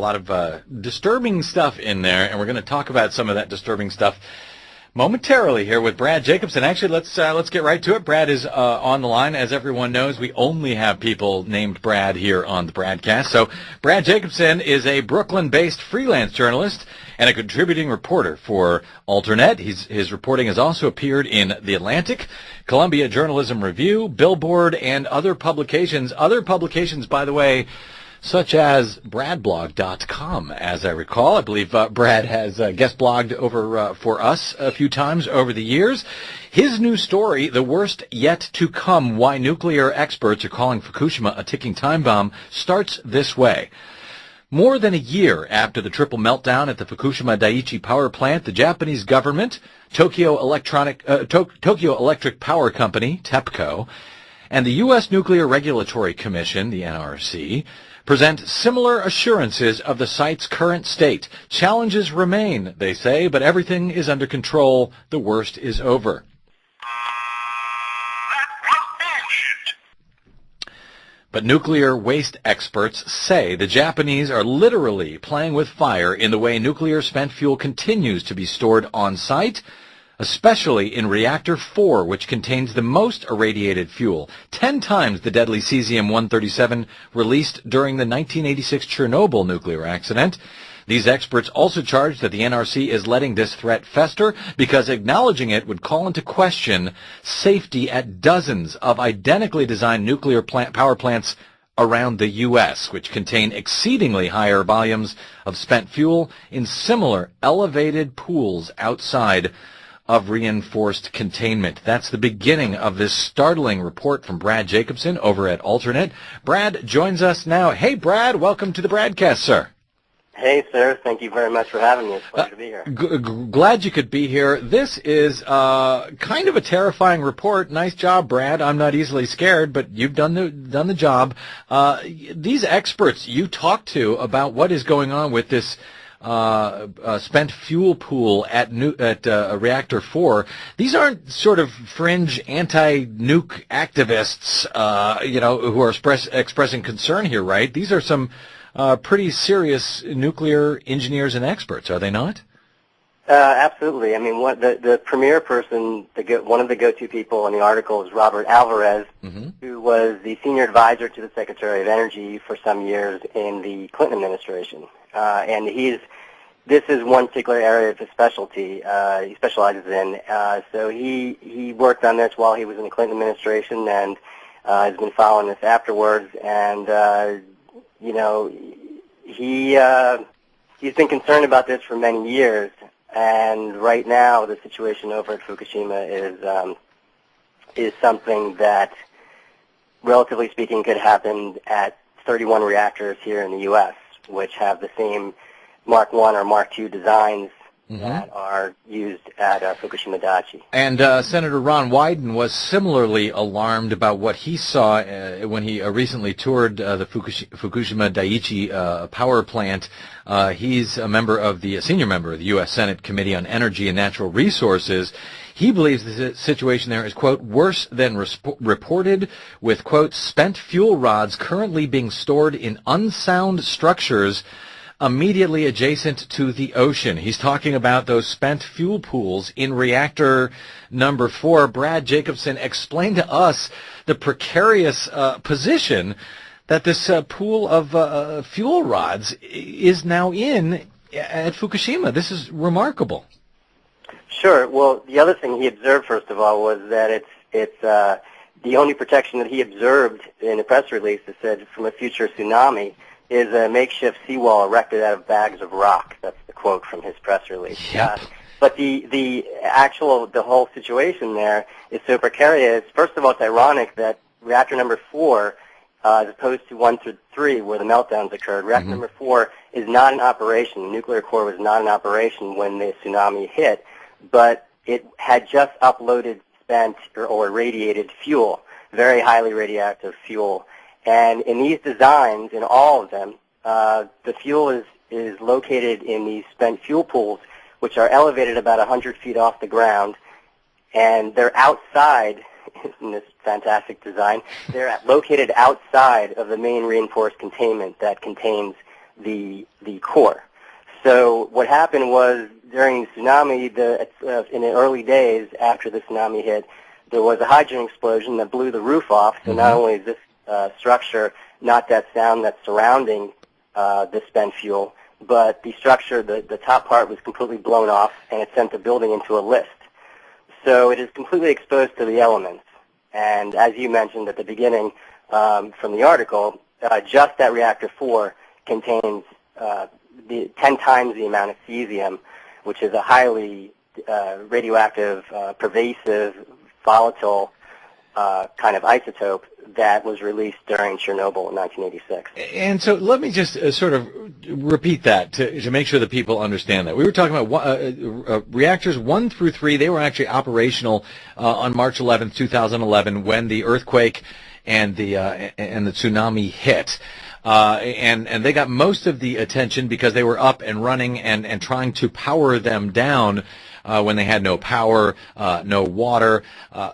lot of disturbing stuff in there, and we're going to talk about some of that disturbing stuff momentarily here with Brad Jacobson. Actually, let's get right to it. Brad is on the line. As everyone knows, we only have people named Brad here on the BradCast. So Brad Jacobson is a Brooklyn-based freelance journalist and a contributing reporter for Alternet. His reporting has also appeared in The Atlantic, Columbia Journalism Review, Billboard, and other publications. Other publications, by the way, such as bradblog.com, as I recall. I believe Brad has guest blogged over for us a few times over the years. His new story, The Worst Yet to Come, Why Nuclear Experts Are Calling Fukushima a Ticking Time Bomb, starts this way. More than a year after the triple meltdown at the Fukushima Daiichi power plant, the Japanese government, Tokyo Electric Power Company, TEPCO, and the U.S. Nuclear Regulatory Commission, the NRC, present similar assurances of the site's current state. Challenges remain, they say, but everything is under control. The worst is over. But nuclear waste experts say the Japanese are literally playing with fire in the way nuclear spent fuel continues to be stored on site, especially in Reactor 4, which contains the most irradiated fuel, 10 times the deadly cesium-137 released during the 1986 Chernobyl nuclear accident. These experts also charge that the NRC is letting this threat fester because acknowledging it would call into question safety at dozens of identically designed nuclear power plants around the U.S., which contain exceedingly higher volumes of spent fuel in similar elevated pools outside of reinforced containment. That's the beginning of this startling report from Brad Jacobson over at Alternet. Brad joins us now. Hey, Brad, welcome to the BradCast, sir. Hey, sir. Thank you very much for having me. It's a pleasure to be here. Glad you could be here. This is kind of a terrifying report. Nice job, Brad. I'm not easily scared, but you've done the job. These experts you talked to about what is going on with this spent fuel pool at Reactor 4. These aren't sort of fringe anti-nuke activists, who are expressing concern here, right? These are some pretty serious nuclear engineers and experts, are they not? Absolutely. I mean, the premier person, one of the go-to people in the article is Robert Alvarez, who was the senior advisor to the Secretary of Energy for some years in the Clinton administration. And this is one particular area of his specialty. He specializes in. So he worked on this while he was in the Clinton administration and has been following this afterwards. And he's been concerned about this for many years. And right now, the situation over at Fukushima is something that, relatively speaking, could happen at 31 reactors here in the U.S., which have the same Mark I or Mark II designs that are used at Fukushima Daiichi. And Senator Ron Wyden was similarly alarmed about what he saw when he recently toured the Fukushima Daiichi power plant. He's a senior member of the U.S. Senate Committee on Energy and Natural Resources. He believes the situation there is, quote, worse than reported, with, quote, spent fuel rods currently being stored in unsound structures immediately adjacent to the ocean. He's talking about those spent fuel pools in reactor number 4. Brad Jacobson, explain to us the precarious position that this pool of fuel rods is now in at Fukushima. This is remarkable. Sure. Well, the other thing he observed, first of all, was that it's the only protection that he observed in a press release that said from a future tsunami is a makeshift seawall erected out of bags of rock. That's the quote from his press release. Yep. But the whole situation there is so precarious. First of all, it's ironic that reactor number 4, as opposed to 1 through 3, where the meltdowns occurred, reactor number 4 is not in operation. The nuclear core was not in operation when the tsunami hit, but it had just uploaded spent or irradiated fuel, very highly radioactive fuel. And in these designs, in all of them, the fuel is located in these spent fuel pools, which are elevated about 100 feet off the ground, and they're outside, in this fantastic design, they're located outside of the main reinforced containment that contains the core. So what happened was during the tsunami, in the early days after the tsunami hit, there was a hydrogen explosion that blew the roof off. So not only is this structure not that sound that's surrounding the spent fuel, but the structure, the top part was completely blown off, and it sent the building into a list. So it is completely exposed to the elements. And as you mentioned at the beginning from the article, just that reactor 4 contains 10 times the amount of cesium, which is a highly radioactive, pervasive, volatile kind of isotope that was released during Chernobyl in 1986. And so let me just sort of repeat that to make sure that people understand that. We were talking about reactors 1 through 3. They were actually operational on March 11th, 2011, when the earthquake and the tsunami hit. And they got most of the attention because they were up and running and trying to power them down when they had no power, no water.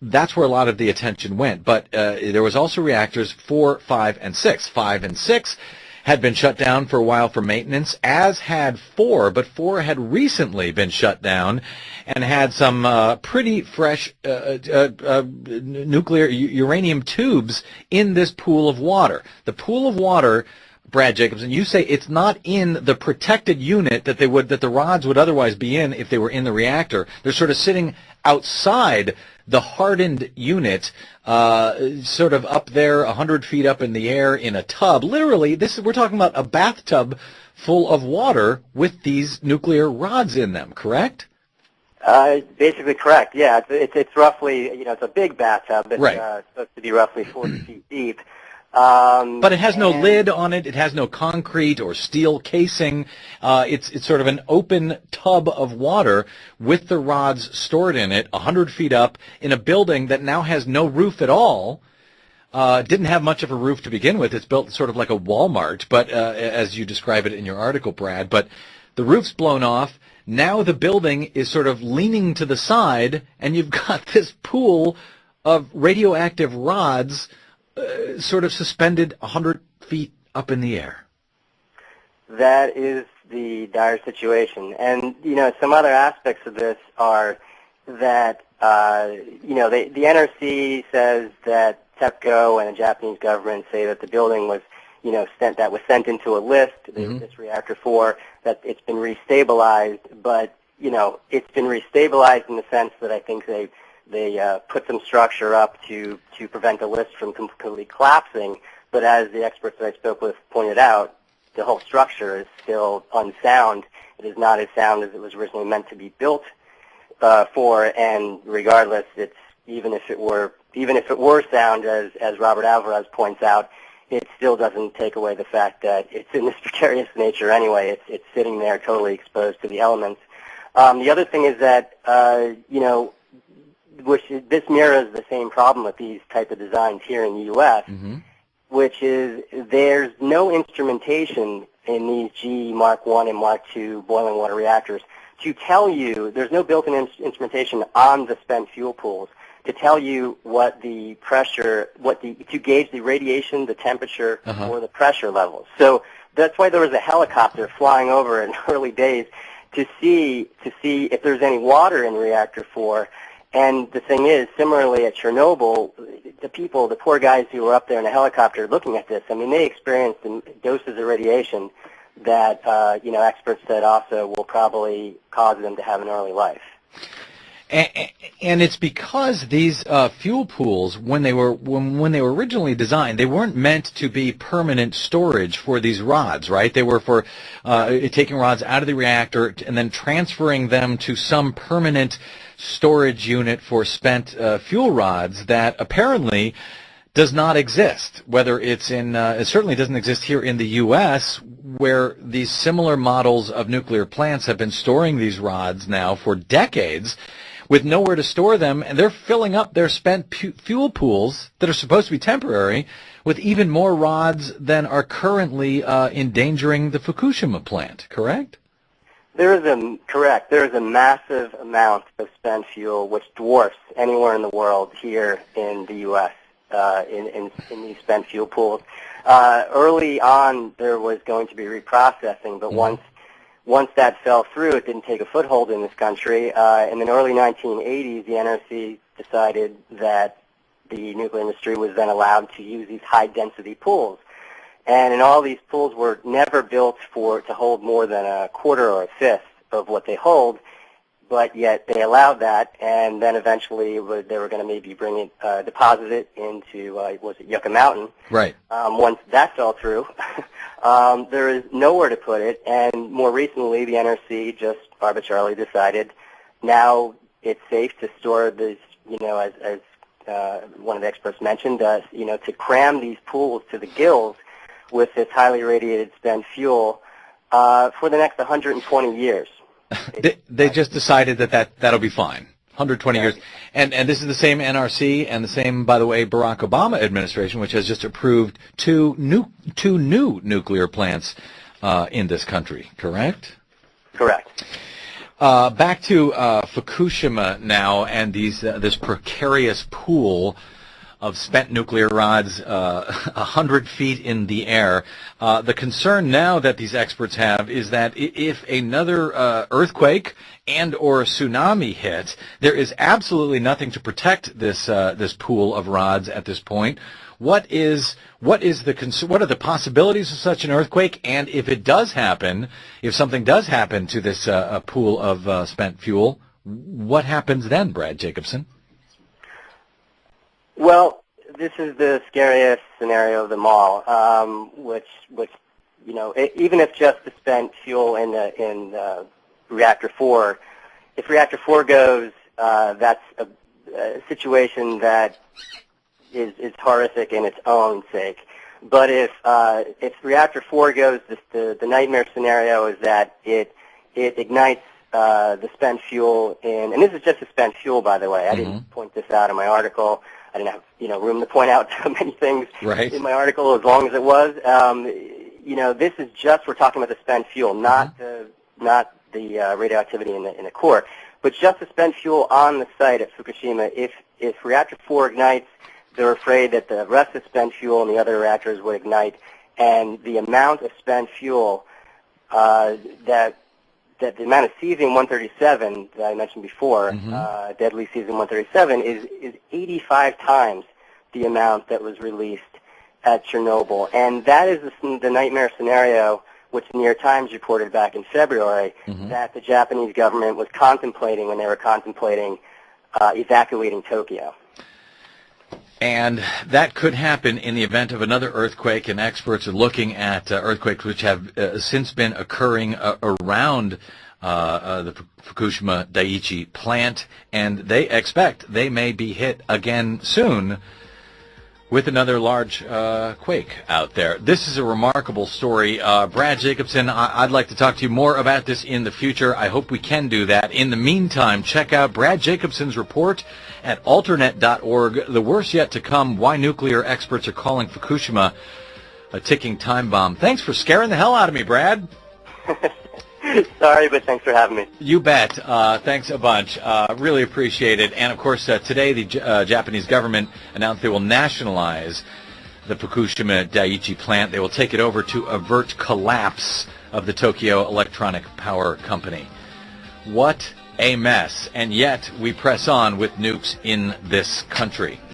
That's where a lot of the attention went. But there was also reactors 4, 5, and 6. 5 and 6 had been shut down for a while for maintenance, as had 4, but 4 had recently been shut down and had some pretty fresh nuclear uranium tubes in this pool of water. The pool of water, Brad Jacobson, you say it's not in the protected unit that the rods would otherwise be in if they were in the reactor. They're sort of sitting outside the hardened unit, sort of up there 100 feet up in the air in a tub. Literally, we're talking about a bathtub full of water with these nuclear rods in them, correct? Basically correct, yeah. It's roughly, it's a big bathtub. It's right. Supposed to be roughly 40 feet deep. But it has no lid on it. It has no concrete or steel casing. It's sort of an open tub of water with the rods stored in it, 100 feet up, in a building that now has no roof at all. Didn't have much of a roof to begin with. It's built sort of like a Walmart, but as you describe it in your article, Brad. But the roof's blown off. Now the building is sort of leaning to the side, and you've got this pool of radioactive rods sort of suspended 100 feet up in the air. That is the dire situation. And, some other aspects of this are that, the NRC says that TEPCO and the Japanese government say that the building was, sent into a list, this reactor 4, that it's been restabilized, but, it's been restabilized in the sense that I think they put some structure up to prevent the list from completely collapsing, but as the experts that I spoke with pointed out, the whole structure is still unsound. It is not as sound as it was originally meant to be built for, and regardless, it's even if it were sound, as Robert Alvarez points out, it still doesn't take away the fact that it's in this precarious nature anyway. It's sitting there totally exposed to the elements. The other thing is that this mirrors the same problem with these type of designs here in the U.S., which is there's no instrumentation in these GE Mark I and Mark II boiling water reactors to tell you, there's no built-in instrumentation on the spent fuel pools to tell you what the pressure, to gauge the radiation, the temperature, or the pressure levels. So that's why there was a helicopter flying over in early days to see if there's any water in reactor 4. And the thing is, similarly at Chernobyl, the poor guys who were up there in a helicopter looking at this, I mean, they experienced doses of radiation that, experts said also will probably cause them to have an early life. And it's because these fuel pools, when they were originally designed, they weren't meant to be permanent storage for these rods, right? They were for taking rods out of the reactor and then transferring them to some permanent storage unit for spent fuel rods that apparently does not exist. Whether it's it certainly doesn't exist here in the U.S., where these similar models of nuclear plants have been storing these rods now for decades, with nowhere to store them, and they're filling up their spent fuel pools that are supposed to be temporary with even more rods than are currently endangering the Fukushima plant, correct? There is a massive amount of spent fuel which dwarfs anywhere in the world here in the U.S. In these spent fuel pools. Early on, there was going to be reprocessing, but once that fell through, it didn't take a foothold in this country. In the early 1980s, the NRC decided that the nuclear industry was then allowed to use these high-density pools. And all these pools were never built to hold more than a quarter or a fifth of what they hold, but yet they allowed that, and then eventually they were going to maybe bring it, deposit it into, was it Yucca Mountain? Right. Once that fell through, there is nowhere to put it, and more recently the NRC just arbitrarily decided now it's safe to store this, as one of the experts mentioned, to cram these pools to the gills with this highly irradiated spent fuel for the next 120 years. They just decided that'll be fine. 120 years. And this is the same NRC and the same, by the way, Barack Obama administration, which has just approved two new nuclear plants in this country, correct? Correct. Back to Fukushima now and this precarious pool of spent nuclear rods 100 feet in the air. The concern now that these experts have is that if another earthquake and or tsunami hit, there is absolutely nothing to protect this pool of rods at this point. What are the possibilities of such an earthquake? And if it does happen, if something does happen to this pool of spent fuel, what happens then, Brad Jacobson? Well, this is the scariest scenario of them all, which even if just the spent fuel in reactor 4, if reactor 4 goes, that's a situation that is horrific in its own sake. But if reactor 4 goes, the nightmare scenario is that it ignites the spent fuel and this is just the spent fuel, by the way. I didn't point this out in my article. I didn't have room to point out so many things in my article as long as it was. This is just, we're talking about the spent fuel, not the radioactivity in the core, but just the spent fuel on the site at Fukushima. If reactor 4 ignites, they're afraid that the rest of the spent fuel in the other reactors would ignite, and the amount of spent fuel that the amount of cesium-137 that I mentioned before, deadly cesium-137, is 85 times the amount that was released at Chernobyl. And that is the nightmare scenario, which the New York Times reported back in February, that the Japanese government was contemplating when they were contemplating evacuating Tokyo. And that could happen in the event of another earthquake, and experts are looking at earthquakes which have since been occurring around the Fukushima Daiichi plant, and they expect they may be hit again soon with another large quake out there. This is a remarkable story. Brad Jacobson, I'd like to talk to you more about this in the future. I hope we can do that. In the meantime, check out Brad Jacobson's report at alternet.org, The Worst Yet to Come, Why Nuclear Experts Are Calling Fukushima a Ticking Time Bomb. Thanks for scaring the hell out of me, Brad. Sorry, but thanks for having me. You bet. Thanks a bunch. Really appreciate it. And, of course, today the Japanese government announced they will nationalize the Fukushima Daiichi plant. They will take it over to avert collapse of the Tokyo Electronic Power Company. What a mess. And yet we press on with nukes in this country.